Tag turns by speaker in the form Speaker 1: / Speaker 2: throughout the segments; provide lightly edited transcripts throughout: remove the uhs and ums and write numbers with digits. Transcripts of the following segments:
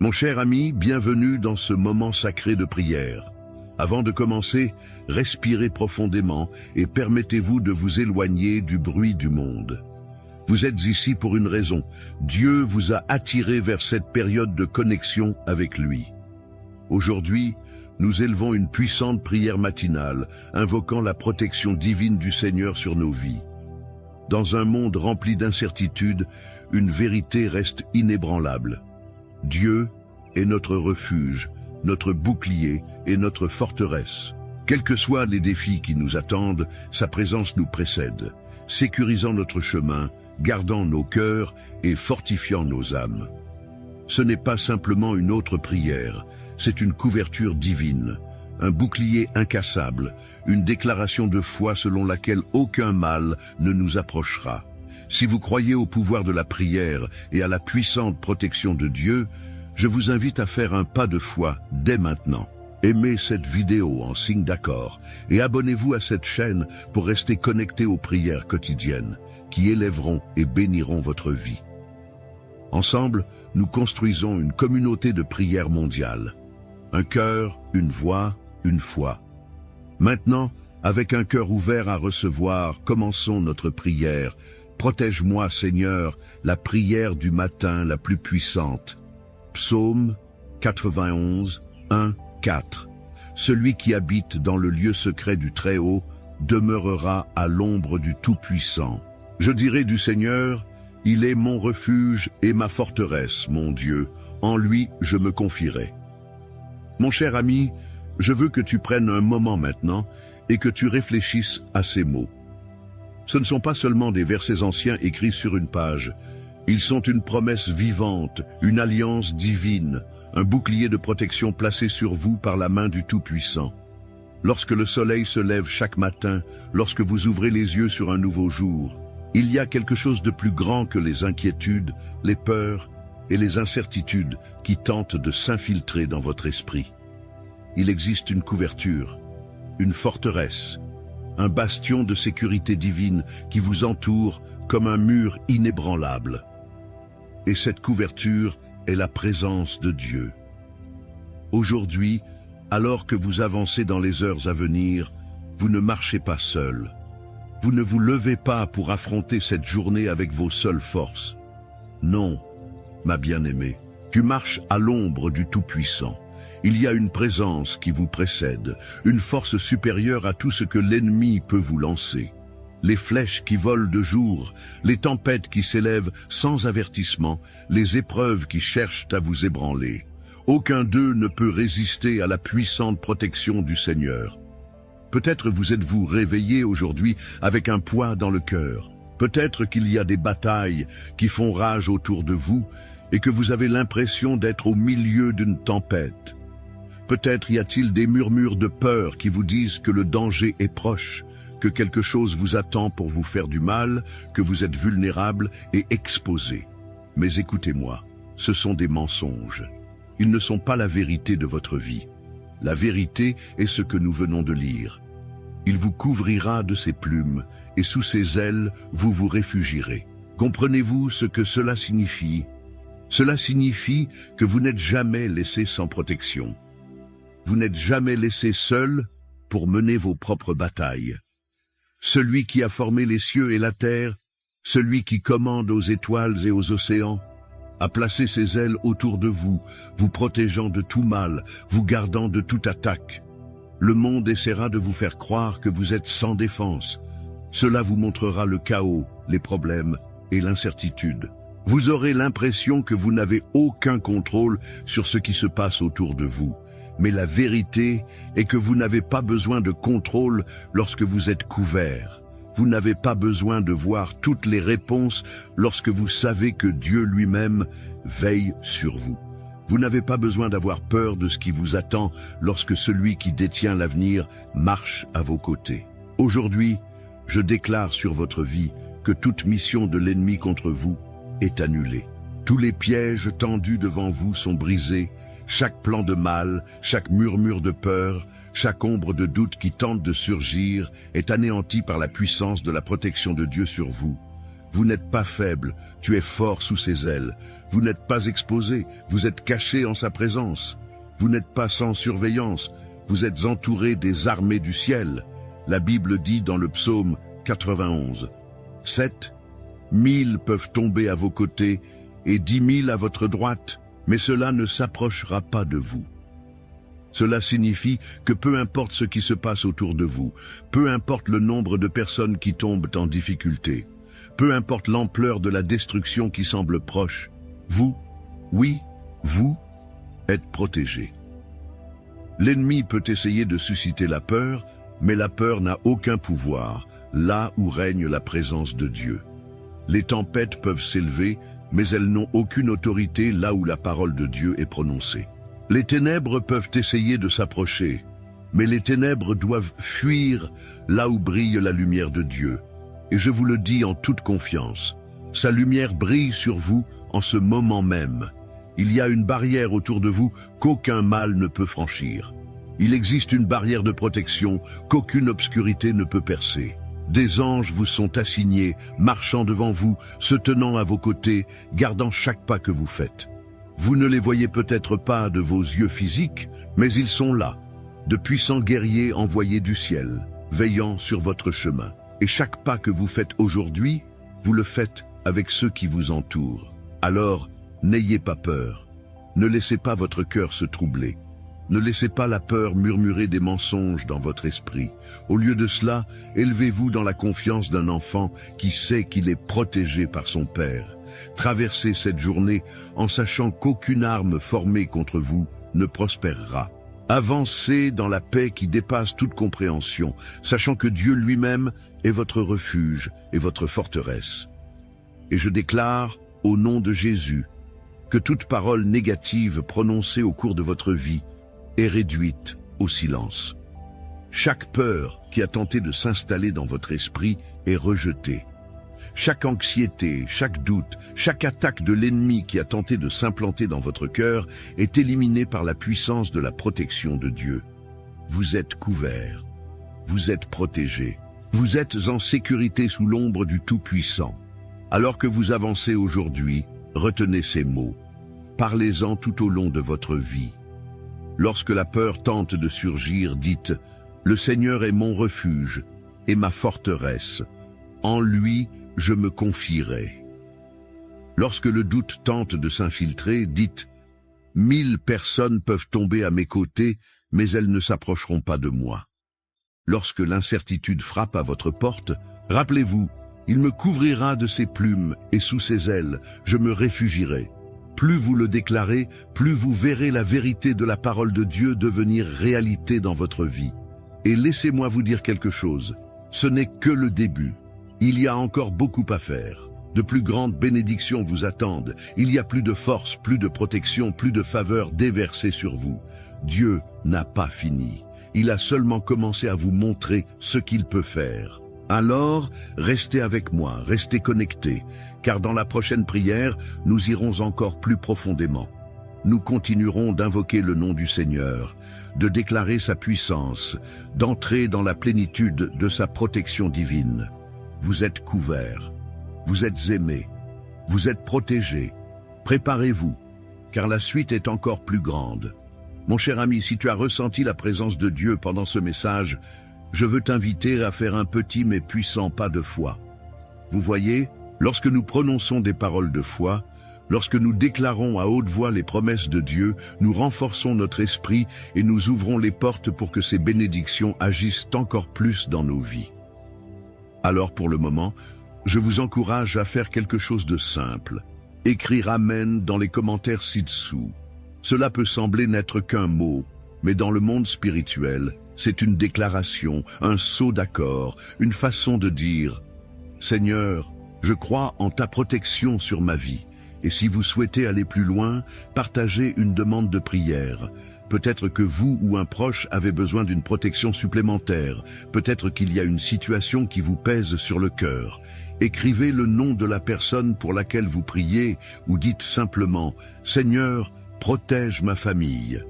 Speaker 1: Mon cher ami, bienvenue dans ce moment sacré de prière. Avant de commencer, respirez profondément et permettez-vous de vous éloigner du bruit du monde. Vous êtes ici pour une raison. Dieu vous a attiré vers cette période de connexion avec lui. Aujourd'hui, nous élevons une puissante prière matinale, invoquant la protection divine du Seigneur sur nos vies. Dans un monde rempli d'incertitudes, une vérité reste inébranlable. Dieu est notre refuge, notre bouclier et notre forteresse. Quels que soient les défis qui nous attendent, sa présence nous précède, sécurisant notre chemin, gardant nos cœurs et fortifiant nos âmes. Ce n'est pas simplement une autre prière, c'est une couverture divine, un bouclier incassable, une déclaration de foi selon laquelle aucun mal ne nous approchera. Si vous croyez au pouvoir de la prière et à la puissante protection de Dieu, je vous invite à faire un pas de foi dès maintenant. Aimez cette vidéo en signe d'accord et abonnez-vous à cette chaîne pour rester connecté aux prières quotidiennes qui élèveront et béniront votre vie. Ensemble, nous construisons une communauté de prière mondiale. Un cœur, une voix, une foi. Maintenant, avec un cœur ouvert à recevoir, commençons notre prière. Protège-moi, Seigneur, la prière du matin la plus puissante. Psaume 91, 1, 4. Celui qui habite dans le lieu secret du Très-Haut demeurera à l'ombre du Tout-Puissant. Je dirai du Seigneur, il est mon refuge et ma forteresse, mon Dieu. En lui, je me confierai. Mon cher ami, je veux que tu prennes un moment maintenant et que tu réfléchisses à ces mots. Ce ne sont pas seulement des versets anciens écrits sur une page. Ils sont une promesse vivante, une alliance divine, un bouclier de protection placé sur vous par la main du Tout-Puissant. Lorsque le soleil se lève chaque matin, lorsque vous ouvrez les yeux sur un nouveau jour, il y a quelque chose de plus grand que les inquiétudes, les peurs et les incertitudes qui tentent de s'infiltrer dans votre esprit. Il existe une couverture, une forteresse, un bastion de sécurité divine qui vous entoure comme un mur inébranlable. Et cette couverture est la présence de Dieu. Aujourd'hui, alors que vous avancez dans les heures à venir, vous ne marchez pas seul. Vous ne vous levez pas pour affronter cette journée avec vos seules forces. Non, ma bien-aimée, tu marches à l'ombre du Tout-Puissant. Il y a une présence qui vous précède, une force supérieure à tout ce que l'ennemi peut vous lancer. Les flèches qui volent de jour, les tempêtes qui s'élèvent sans avertissement, les épreuves qui cherchent à vous ébranler. Aucun d'eux ne peut résister à la puissante protection du Seigneur. Peut-être vous êtes-vous réveillé aujourd'hui avec un poids dans le cœur. Peut-être qu'il y a des batailles qui font rage autour de vous et que vous avez l'impression d'être au milieu d'une tempête. Peut-être y a-t-il des murmures de peur qui vous disent que le danger est proche, que quelque chose vous attend pour vous faire du mal, que vous êtes vulnérable et exposé. Mais écoutez-moi, ce sont des mensonges. Ils ne sont pas la vérité de votre vie. La vérité est ce que nous venons de lire. Il vous couvrira de ses plumes, et sous ses ailes, vous vous réfugierez. Comprenez-vous ce que cela signifie? Cela signifie que vous n'êtes jamais laissé sans protection. Vous n'êtes jamais laissé seul pour mener vos propres batailles. Celui qui a formé les cieux et la terre, celui qui commande aux étoiles et aux océans, a placé ses ailes autour de vous, vous protégeant de tout mal, vous gardant de toute attaque. Le monde essaiera de vous faire croire que vous êtes sans défense. Cela vous montrera le chaos, les problèmes et l'incertitude. Vous aurez l'impression que vous n'avez aucun contrôle sur ce qui se passe autour de vous. Mais la vérité est que vous n'avez pas besoin de contrôle lorsque vous êtes couvert. Vous n'avez pas besoin de voir toutes les réponses lorsque vous savez que Dieu lui-même veille sur vous. Vous n'avez pas besoin d'avoir peur de ce qui vous attend lorsque celui qui détient l'avenir marche à vos côtés. Aujourd'hui, je déclare sur votre vie que toute mission de l'ennemi contre vous est annulée. Tous les pièges tendus devant vous sont brisés. Chaque plan de mal, chaque murmure de peur, chaque ombre de doute qui tente de surgir est anéanti par la puissance de la protection de Dieu sur vous. Vous n'êtes pas faible, tu es fort sous ses ailes. Vous n'êtes pas exposé, vous êtes caché en sa présence. Vous n'êtes pas sans surveillance, vous êtes entouré des armées du ciel. La Bible dit dans le psaume 91, 7 000 peuvent tomber à vos côtés et 10 000 à votre droite, mais cela ne s'approchera pas de vous. Cela signifie que peu importe ce qui se passe autour de vous, peu importe le nombre de personnes qui tombent en difficulté, peu importe l'ampleur de la destruction qui semble proche, vous, oui, vous, êtes protégés. L'ennemi peut essayer de susciter la peur, mais la peur n'a aucun pouvoir, là où règne la présence de Dieu. Les tempêtes peuvent s'élever, mais elles n'ont aucune autorité là où la parole de Dieu est prononcée. Les ténèbres peuvent essayer de s'approcher, mais les ténèbres doivent fuir là où brille la lumière de Dieu. Et je vous le dis en toute confiance, sa lumière brille sur vous en ce moment même. Il y a une barrière autour de vous qu'aucun mal ne peut franchir. Il existe une barrière de protection qu'aucune obscurité ne peut percer. Des anges vous sont assignés, marchant devant vous, se tenant à vos côtés, gardant chaque pas que vous faites. Vous ne les voyez peut-être pas de vos yeux physiques, mais ils sont là, de puissants guerriers envoyés du ciel, veillant sur votre chemin. Et chaque pas que vous faites aujourd'hui, vous le faites avec ceux qui vous entourent. Alors, n'ayez pas peur. Ne laissez pas votre cœur se troubler. Ne laissez pas la peur murmurer des mensonges dans votre esprit. Au lieu de cela, élevez-vous dans la confiance d'un enfant qui sait qu'il est protégé par son Père. Traversez cette journée en sachant qu'aucune arme formée contre vous ne prospérera. Avancez dans la paix qui dépasse toute compréhension, sachant que Dieu lui-même est votre refuge et votre forteresse. Et je déclare, au nom de Jésus, que toute parole négative prononcée au cours de votre vie est réduite au silence. Chaque peur qui a tenté de s'installer dans votre esprit est rejetée. Chaque anxiété, chaque doute, chaque attaque de l'ennemi qui a tenté de s'implanter dans votre cœur est éliminée par la puissance de la protection de Dieu. Vous êtes couverts, vous êtes protégés, vous êtes en sécurité sous l'ombre du Tout-Puissant. Alors que vous avancez aujourd'hui, retenez ces mots. Parlez-en tout au long de votre vie. Lorsque la peur tente de surgir, dites « Le Seigneur est mon refuge et ma forteresse. En lui, je me confierai. » Lorsque le doute tente de s'infiltrer, dites « 1000 personnes peuvent tomber à mes côtés, mais elles ne s'approcheront pas de moi. » Lorsque l'incertitude frappe à votre porte, rappelez-vous, il me couvrira de ses plumes et sous ses ailes, je me réfugierai. Plus vous le déclarez, plus vous verrez la vérité de la parole de Dieu devenir réalité dans votre vie. Et laissez-moi vous dire quelque chose, ce n'est que le début. Il y a encore beaucoup à faire. De plus grandes bénédictions vous attendent. Il y a plus de force, plus de protection, plus de faveur déversée sur vous. Dieu n'a pas fini. Il a seulement commencé à vous montrer ce qu'il peut faire. Alors, restez avec moi, restez connectés, car dans la prochaine prière, nous irons encore plus profondément. Nous continuerons d'invoquer le nom du Seigneur, de déclarer sa puissance, d'entrer dans la plénitude de sa protection divine. Vous êtes couverts, vous êtes aimés, vous êtes protégés. Préparez-vous, car la suite est encore plus grande. Mon cher ami, si tu as ressenti la présence de Dieu pendant ce message, je veux t'inviter à faire un petit mais puissant pas de foi. Vous voyez, lorsque nous prononçons des paroles de foi, lorsque nous déclarons à haute voix les promesses de Dieu, nous renforçons notre esprit et nous ouvrons les portes pour que ces bénédictions agissent encore plus dans nos vies. Alors pour le moment, je vous encourage à faire quelque chose de simple. Écrire Amen dans les commentaires ci-dessous. Cela peut sembler n'être qu'un mot, mais dans le monde spirituel, c'est une déclaration, un sceau d'accord, une façon de dire « Seigneur, je crois en ta protection sur ma vie. » Et si vous souhaitez aller plus loin, partagez une demande de prière. Peut-être que vous ou un proche avez besoin d'une protection supplémentaire. Peut-être qu'il y a une situation qui vous pèse sur le cœur. Écrivez le nom de la personne pour laquelle vous priez ou dites simplement « Seigneur, protège ma famille ».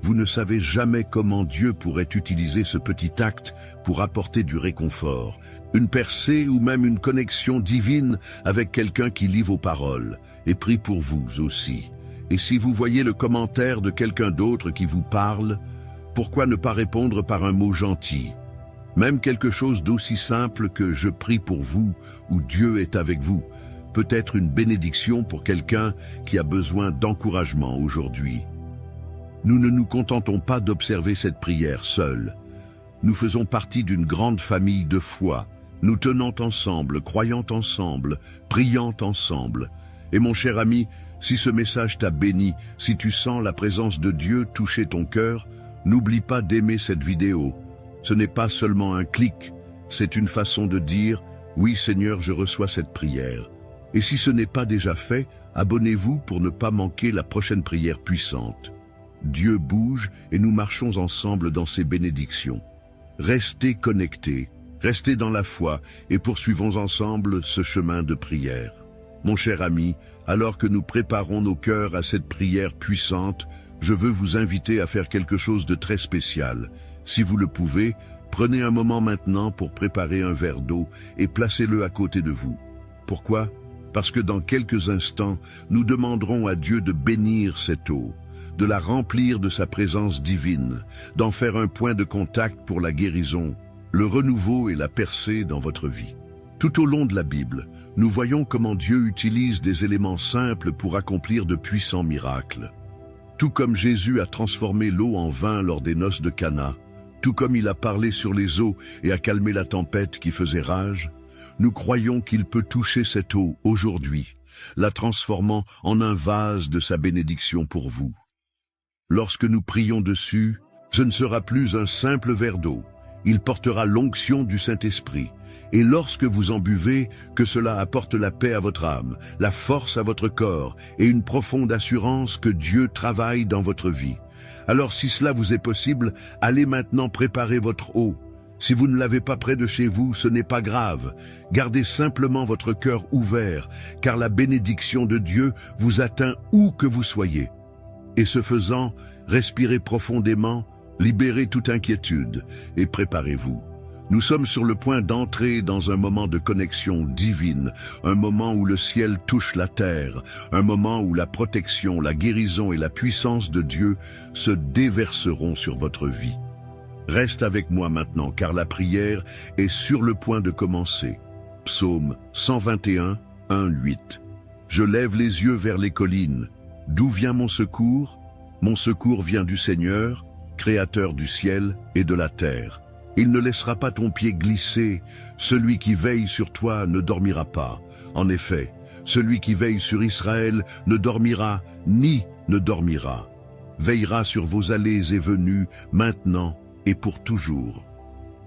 Speaker 1: Vous ne savez jamais comment Dieu pourrait utiliser ce petit acte pour apporter du réconfort, une percée ou même une connexion divine avec quelqu'un qui lit vos paroles et prie pour vous aussi. Et si vous voyez le commentaire de quelqu'un d'autre qui vous parle, pourquoi ne pas répondre par un mot gentil? Même quelque chose d'aussi simple que « je prie pour vous » ou « Dieu est avec vous » peut être une bénédiction pour quelqu'un qui a besoin d'encouragement aujourd'hui. Nous ne nous contentons pas d'observer cette prière seule. Nous faisons partie d'une grande famille de foi, nous tenant ensemble, croyant ensemble, priant ensemble. Et mon cher ami, si ce message t'a béni, si tu sens la présence de Dieu toucher ton cœur, n'oublie pas d'aimer cette vidéo. Ce n'est pas seulement un clic, c'est une façon de dire « Oui Seigneur, je reçois cette prière ». Et si ce n'est pas déjà fait, abonnez-vous pour ne pas manquer la prochaine prière puissante. Dieu bouge et nous marchons ensemble dans ses bénédictions. Restez connectés, restez dans la foi et poursuivons ensemble ce chemin de prière. Mon cher ami, alors que nous préparons nos cœurs à cette prière puissante, je veux vous inviter à faire quelque chose de très spécial. Si vous le pouvez, prenez un moment maintenant pour préparer un verre d'eau et placez-le à côté de vous. Pourquoi? Parce que dans quelques instants, nous demanderons à Dieu de bénir cette eau, de la remplir de sa présence divine, d'en faire un point de contact pour la guérison, le renouveau et la percée dans votre vie. Tout au long de la Bible, nous voyons comment Dieu utilise des éléments simples pour accomplir de puissants miracles. Tout comme Jésus a transformé l'eau en vin lors des noces de Cana, tout comme il a parlé sur les eaux et a calmé la tempête qui faisait rage, nous croyons qu'il peut toucher cette eau aujourd'hui, la transformant en un vase de sa bénédiction pour vous. Lorsque nous prions dessus, ce ne sera plus un simple verre d'eau, il portera l'onction du Saint-Esprit. Et lorsque vous en buvez, que cela apporte la paix à votre âme, la force à votre corps et une profonde assurance que Dieu travaille dans votre vie. Alors si cela vous est possible, allez maintenant préparer votre eau. Si vous ne l'avez pas près de chez vous, ce n'est pas grave. Gardez simplement votre cœur ouvert, car la bénédiction de Dieu vous atteint où que vous soyez. Et ce faisant, respirez profondément, libérez toute inquiétude et préparez-vous. Nous sommes sur le point d'entrer dans un moment de connexion divine, un moment où le ciel touche la terre, un moment où la protection, la guérison et la puissance de Dieu se déverseront sur votre vie. Reste avec moi maintenant, car la prière est sur le point de commencer. Psaume 121, 1-8. Je lève les yeux vers les collines. D'où vient mon secours? Mon secours vient du Seigneur, Créateur du ciel et de la terre. Il ne laissera pas ton pied glisser. Celui qui veille sur toi ne dormira pas. En effet, celui qui veille sur Israël ne dormira ni ne dormira. Veillera sur vos allées et venues, maintenant et pour toujours.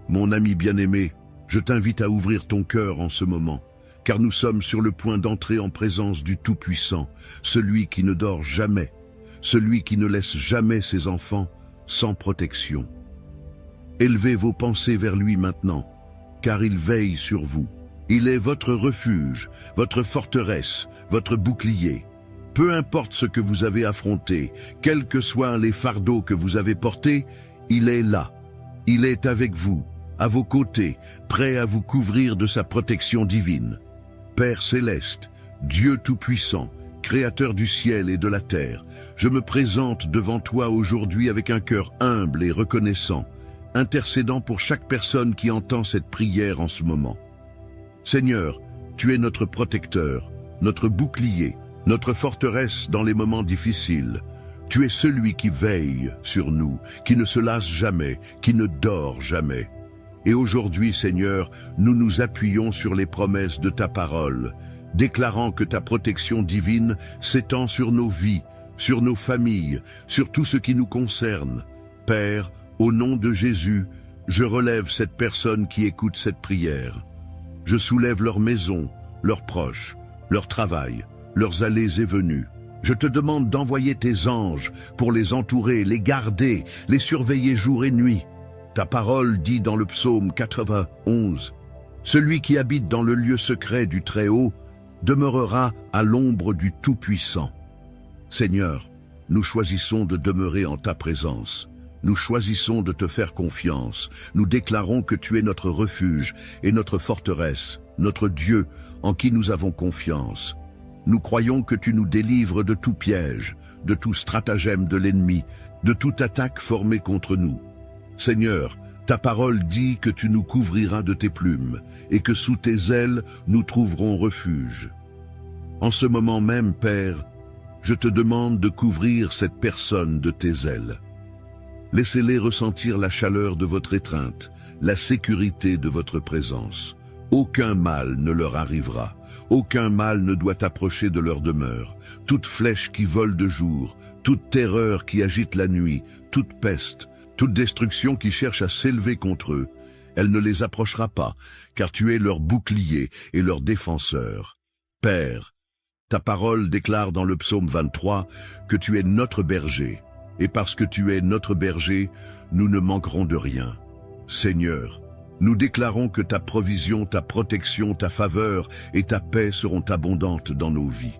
Speaker 1: Mon ami bien-aimé, je t'invite à ouvrir ton cœur en ce moment, car nous sommes sur le point d'entrer en présence du Tout-Puissant, celui qui ne dort jamais, celui qui ne laisse jamais ses enfants sans protection. Élevez vos pensées vers lui maintenant, car il veille sur vous. Il est votre refuge, votre forteresse, votre bouclier. Peu importe ce que vous avez affronté, quels que soient les fardeaux que vous avez portés, il est là. Il est avec vous, à vos côtés, prêt à vous couvrir de sa protection divine. Père céleste, Dieu tout-puissant, Créateur du ciel et de la terre, je me présente devant toi aujourd'hui avec un cœur humble et reconnaissant, intercédant pour chaque personne qui entend cette prière en ce moment. Seigneur, tu es notre protecteur, notre bouclier, notre forteresse dans les moments difficiles. Tu es celui qui veille sur nous, qui ne se lasse jamais, qui ne dort jamais. Et aujourd'hui, Seigneur, nous nous appuyons sur les promesses de ta parole, déclarant que ta protection divine s'étend sur nos vies, sur nos familles, sur tout ce qui nous concerne. Père, au nom de Jésus, je relève cette personne qui écoute cette prière. Je soulève leur maison, leurs proches, leur travail, leurs allées et venues. Je te demande d'envoyer tes anges pour les entourer, les garder, les surveiller jour et nuit. Ta parole dit dans le psaume 91, « Celui qui habite dans le lieu secret du Très-Haut demeurera à l'ombre du Tout-Puissant. » Seigneur, nous choisissons de demeurer en ta présence. Nous choisissons de te faire confiance. Nous déclarons que tu es notre refuge et notre forteresse, notre Dieu en qui nous avons confiance. Nous croyons que tu nous délivres de tout piège, de tout stratagème de l'ennemi, de toute attaque formée contre nous. Seigneur, ta parole dit que tu nous couvriras de tes plumes et que sous tes ailes nous trouverons refuge. En ce moment même, Père, je te demande de couvrir cette personne de tes ailes. Laissez-les ressentir la chaleur de votre étreinte, la sécurité de votre présence. Aucun mal ne leur arrivera, aucun mal ne doit approcher de leur demeure. Toute flèche qui vole de jour, toute terreur qui agite la nuit, toute peste, toute destruction qui cherche à s'élever contre eux, elle ne les approchera pas, car tu es leur bouclier et leur défenseur. Père, ta parole déclare dans le psaume 23 que tu es notre berger, et parce que tu es notre berger, nous ne manquerons de rien. Seigneur, nous déclarons que ta provision, ta protection, ta faveur et ta paix seront abondantes dans nos vies.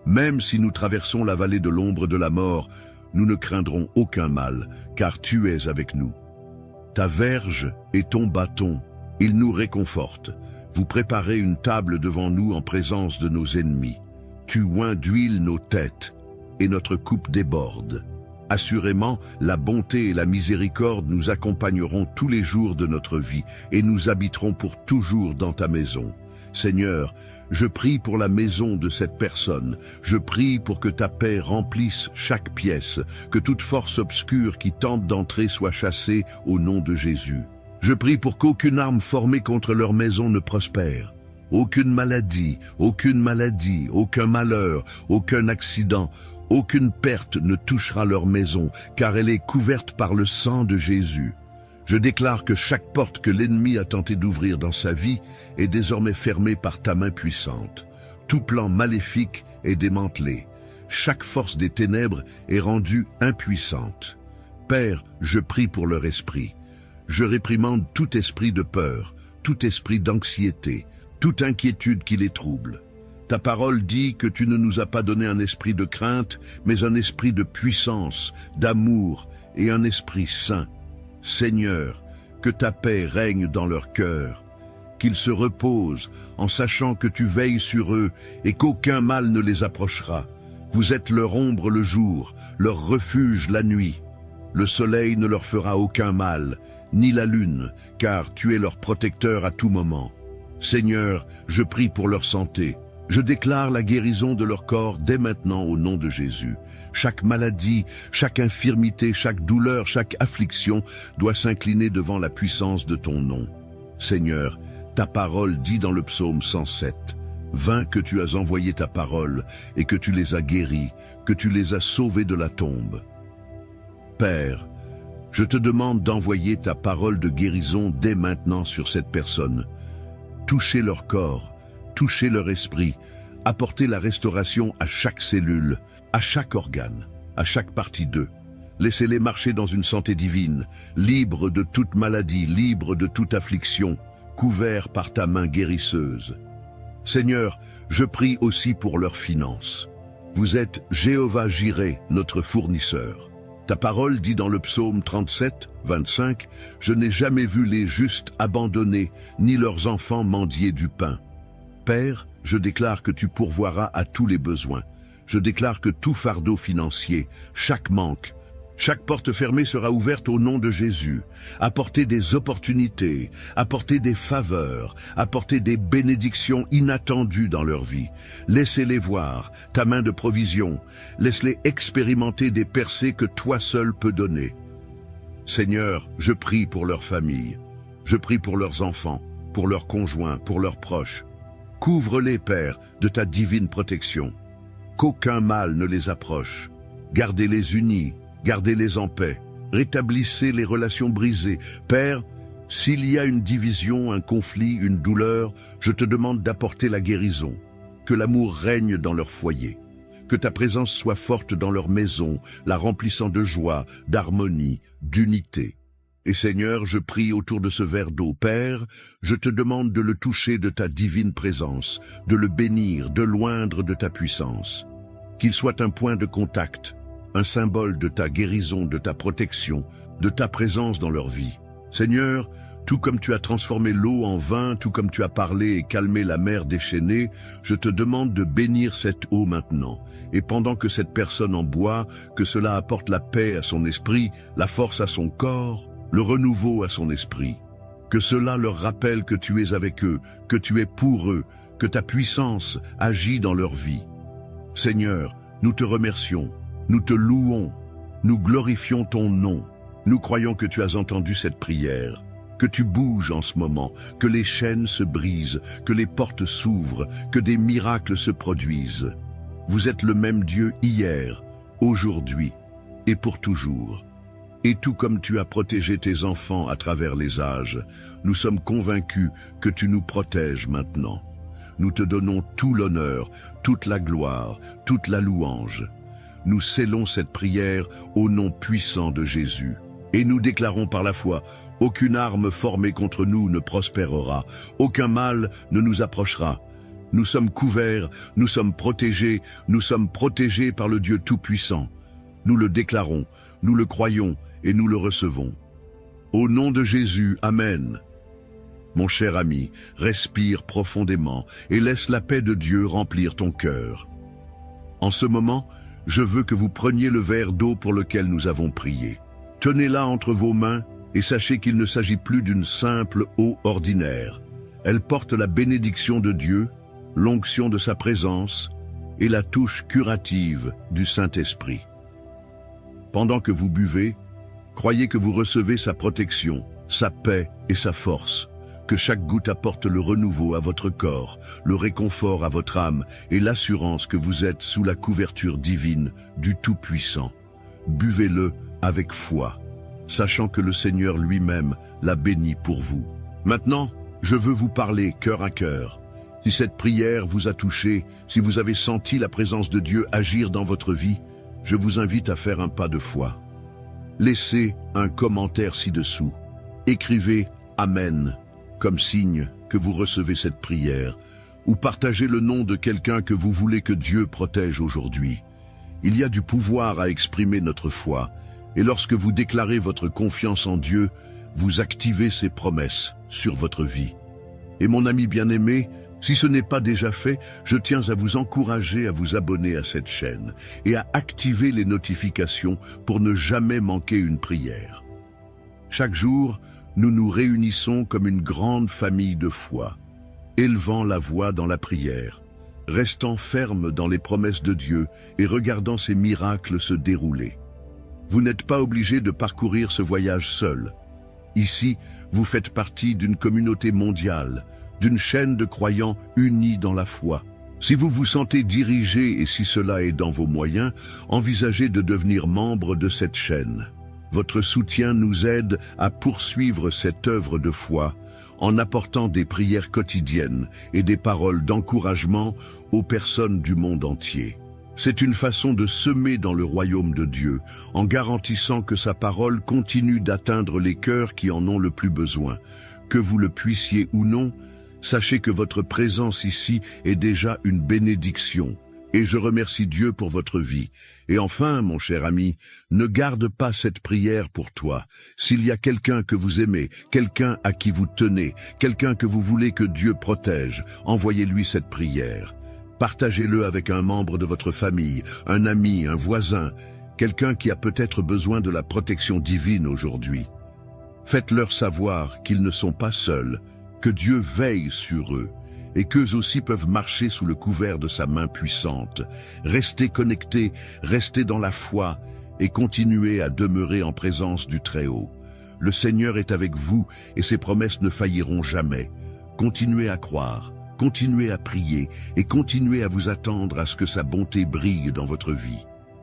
Speaker 1: Même si nous traversons la vallée de l'ombre de la mort, nous ne craindrons aucun mal, car tu es avec nous. Ta verge et ton bâton, ils nous réconfortent. Vous préparez une table devant nous en présence de nos ennemis. Tu oins d'huile nos têtes, et notre coupe déborde. Assurément, la bonté et la miséricorde nous accompagneront tous les jours de notre vie, et nous habiterons pour toujours dans ta maison. Seigneur, je prie pour la maison de cette personne. Je prie pour que ta paix remplisse chaque pièce, que toute force obscure qui tente d'entrer soit chassée au nom de Jésus. Je prie pour qu'aucune arme formée contre leur maison ne prospère. Aucune maladie, aucun malheur, aucun accident, aucune perte ne touchera leur maison, car elle est couverte par le sang de Jésus. Je déclare que chaque porte que l'ennemi a tenté d'ouvrir dans sa vie est désormais fermée par ta main puissante. Tout plan maléfique est démantelé. Chaque force des ténèbres est rendue impuissante. Père, je prie pour leur esprit. Je réprimande tout esprit de peur, tout esprit d'anxiété, toute inquiétude qui les trouble. Ta parole dit que tu ne nous as pas donné un esprit de crainte, mais un esprit de puissance, d'amour et un esprit saint. Seigneur, que ta paix règne dans leur cœur, qu'ils se reposent en sachant que tu veilles sur eux et qu'aucun mal ne les approchera. Vous êtes leur ombre le jour, leur refuge la nuit. Le soleil ne leur fera aucun mal, ni la lune, car tu es leur protecteur à tout moment. Seigneur, je prie pour leur santé. Je déclare la guérison de leur corps dès maintenant au nom de Jésus. Chaque maladie, chaque infirmité, chaque douleur, chaque affliction doit s'incliner devant la puissance de ton nom. Seigneur, ta parole dit dans le psaume 107, « Vain que tu as envoyé ta parole et que tu les as guéris, que tu les as sauvés de la tombe. » Père, je te demande d'envoyer ta parole de guérison dès maintenant sur cette personne. Touchez leur corps, touchez leur esprit, apportez la restauration à chaque cellule, à chaque organe, à chaque partie d'eux. Laissez-les marcher dans une santé divine, libres de toute maladie, libres de toute affliction, couverts par ta main guérisseuse. Seigneur, je prie aussi pour leurs finances. Vous êtes Jéhovah Jireh, notre fournisseur. Ta parole dit dans le psaume 37, 25, « Je n'ai jamais vu les justes abandonnés, ni leurs enfants mendier du pain. » Père, je déclare que tu pourvoiras à tous les besoins. Je déclare que tout fardeau financier, chaque manque, chaque porte fermée sera ouverte au nom de Jésus. Apportez des opportunités, apportez des faveurs, apportez des bénédictions inattendues dans leur vie. Laissez-les voir ta main de provision. Laisse-les expérimenter des percées que toi seul peux donner. Seigneur, je prie pour leurs familles. Je prie pour leurs enfants, pour leurs conjoints, pour leurs proches. Couvre-les, Père, de ta divine protection. Qu'aucun mal ne les approche. Gardez-les unis, gardez-les en paix. Rétablissez les relations brisées. Père, s'il y a une division, un conflit, une douleur, je te demande d'apporter la guérison. Que l'amour règne dans leur foyer. Que ta présence soit forte dans leur maison, la remplissant de joie, d'harmonie, d'unité. Et Seigneur, je prie autour de ce verre d'eau. Père, je te demande de le toucher de ta divine présence, de le bénir, de l'oindre de ta puissance. Qu'il soit un point de contact, un symbole de ta guérison, de ta protection, de ta présence dans leur vie. Seigneur, tout comme tu as transformé l'eau en vin, tout comme tu as parlé et calmé la mer déchaînée, je te demande de bénir cette eau maintenant. Et pendant que cette personne en boit, que cela apporte la paix à son esprit, la force à son corps, le renouveau à son esprit. Que cela leur rappelle que tu es avec eux, que tu es pour eux, que ta puissance agit dans leur vie. Seigneur, nous te remercions, nous te louons, nous glorifions ton nom. Nous croyons que tu as entendu cette prière, que tu bouges en ce moment, que les chaînes se brisent, que les portes s'ouvrent, que des miracles se produisent. Vous êtes le même Dieu hier, aujourd'hui et pour toujours. Et tout comme tu as protégé tes enfants à travers les âges, nous sommes convaincus que tu nous protèges maintenant. Nous te donnons tout l'honneur, toute la gloire, toute la louange. Nous scellons cette prière au nom puissant de Jésus. Et nous déclarons par la foi, aucune arme formée contre nous ne prospérera, aucun mal ne nous approchera. Nous sommes couverts, nous sommes protégés par le Dieu Tout-Puissant. Nous le déclarons, nous le croyons et nous le recevons. Au nom de Jésus, Amen. Mon cher ami, respire profondément et laisse la paix de Dieu remplir ton cœur. En ce moment, je veux que vous preniez le verre d'eau pour lequel nous avons prié. Tenez-la entre vos mains et sachez qu'il ne s'agit plus d'une simple eau ordinaire. Elle porte la bénédiction de Dieu, l'onction de sa présence et la touche curative du Saint-Esprit. Pendant que vous buvez, croyez que vous recevez sa protection, sa paix et sa force, que chaque goutte apporte le renouveau à votre corps, le réconfort à votre âme et l'assurance que vous êtes sous la couverture divine du Tout-Puissant. Buvez-le avec foi, sachant que le Seigneur lui-même l'a béni pour vous. Maintenant, je veux vous parler cœur à cœur. Si cette prière vous a touché, si vous avez senti la présence de Dieu agir dans votre vie, je vous invite à faire un pas de foi. Laissez un commentaire ci-dessous. Écrivez « Amen » comme signe que vous recevez cette prière, ou partagez le nom de quelqu'un que vous voulez que Dieu protège aujourd'hui. Il y a du pouvoir à exprimer notre foi, et lorsque vous déclarez votre confiance en Dieu, vous activez ses promesses sur votre vie. Et mon ami bien-aimé, si ce n'est pas déjà fait, je tiens à vous encourager à vous abonner à cette chaîne et à activer les notifications pour ne jamais manquer une prière. Chaque jour, nous nous réunissons comme une grande famille de foi, élevant la voix dans la prière, restant fermes dans les promesses de Dieu et regardant ces miracles se dérouler. Vous n'êtes pas obligé de parcourir ce voyage seul. Ici, vous faites partie d'une communauté mondiale, d'une chaîne de croyants unis dans la foi. Si vous vous sentez dirigé et si cela est dans vos moyens, envisagez de devenir membre de cette chaîne. Votre soutien nous aide à poursuivre cette œuvre de foi en apportant des prières quotidiennes et des paroles d'encouragement aux personnes du monde entier. C'est une façon de semer dans le royaume de Dieu, en garantissant que sa parole continue d'atteindre les cœurs qui en ont le plus besoin. Que vous le puissiez ou non, sachez que votre présence ici est déjà une bénédiction. Et je remercie Dieu pour votre vie. Et enfin, mon cher ami, ne garde pas cette prière pour toi. S'il y a quelqu'un que vous aimez, quelqu'un à qui vous tenez, quelqu'un que vous voulez que Dieu protège, envoyez-lui cette prière. Partagez-le avec un membre de votre famille, un ami, un voisin, quelqu'un qui a peut-être besoin de la protection divine aujourd'hui. Faites-leur savoir qu'ils ne sont pas seuls, que Dieu veille sur eux, et qu'eux aussi peuvent marcher sous le couvert de sa main puissante. Restez connectés, restez dans la foi et continuez à demeurer en présence du Très-Haut. Le Seigneur est avec vous et ses promesses ne failliront jamais. Continuez à croire, continuez à prier et continuez à vous attendre à ce que sa bonté brille dans votre vie.